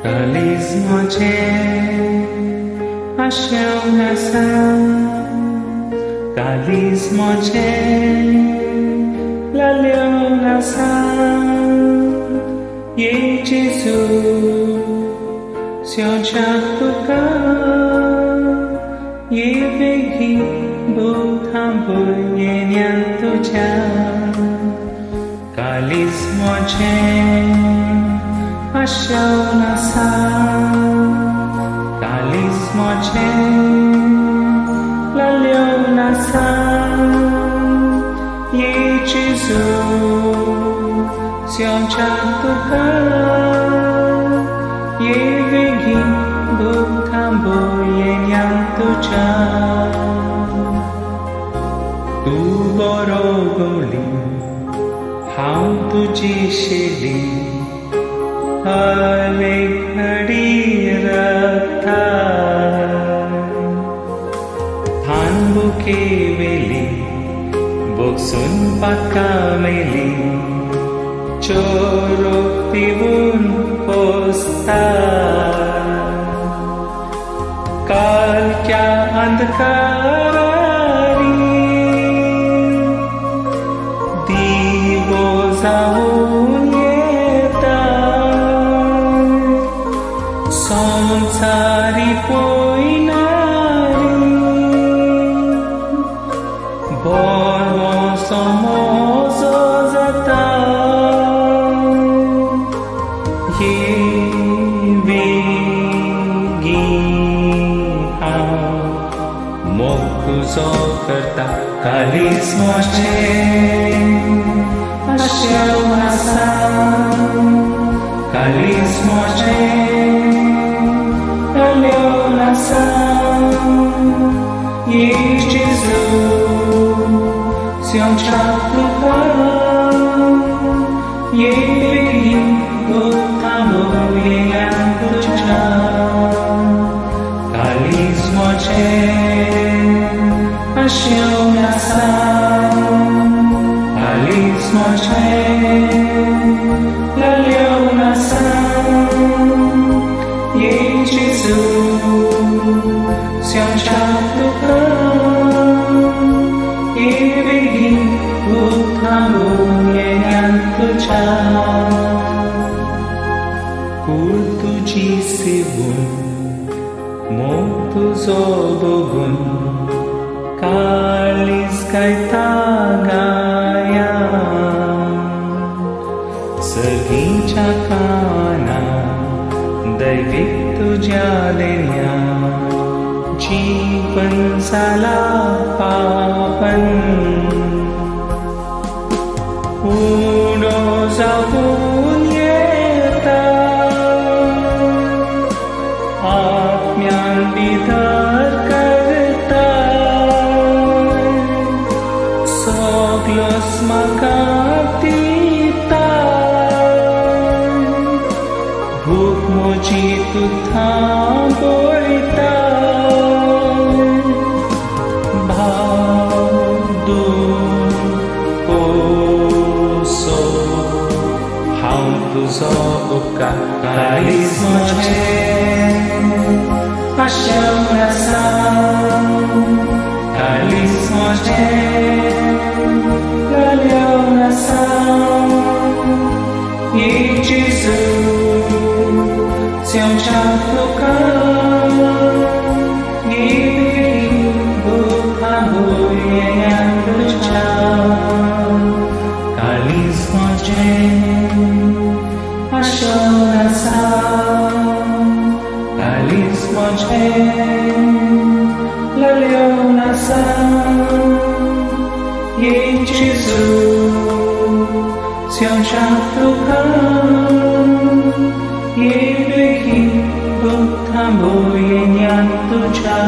Kalismoche Asyaw nasa Kalismoche Laliw nasa Ye Jesu Siêu chắc tu ca Ye Vegi Bu tham bồi Ye nhan tu cha Kalismoche Asyaw nasa Kalismoche Laliw nasa Ye Jesu Siêu chắc tu ca Ye Vegi Bu tham bồi Ye nhan tu cha Tu borogoli How तुझी शेली आले घडी रखता थांबू केवेली बोक्सून पाका मेली चोरो पिवून पोसता काल क्या अंधकारारी दिवो जाऊन संसारी पोयनारी बोरवो समोजो जाता ये वेगी मोग तुझो करता Kalismoche Asyaw nasa Kalismoche Laliw nasa Ye Jesu Siêu chắc tu ca Ye Vegi Bu tham bồi Ye nhan tu cha Kalismoche Asyaw nasa Kalismoche Laliw nasa Ye Jesu Siêu chắc tu ca Ye Vegi Bu tham bồi Ye nhan tu cha Kul tuji sibun Mog tuzo bogun Kalis kai tagaya Sagincha kana दैविक तुझ्या देण्या जीवन झाला पावन उडो जाऊन येता आत्म्यान विधार करता सगळंच म्हाका दिता भूक म्हजी तू थांबयता भाव दूर कोसो हांव तुजो उपकार Kalismoche Asyaw nasa Kalismoche Laliw nasa Ye Jesu Siêu chắc tu ca Ye Vegi Bu tham bồi Ye nhan tu cha Kalismoche Asyaw nasa Kalismoche Laliw nasa Ye Jesu Siêu chắc tu ca Ye Vegi Bu tham bồi Ye nhan tu cha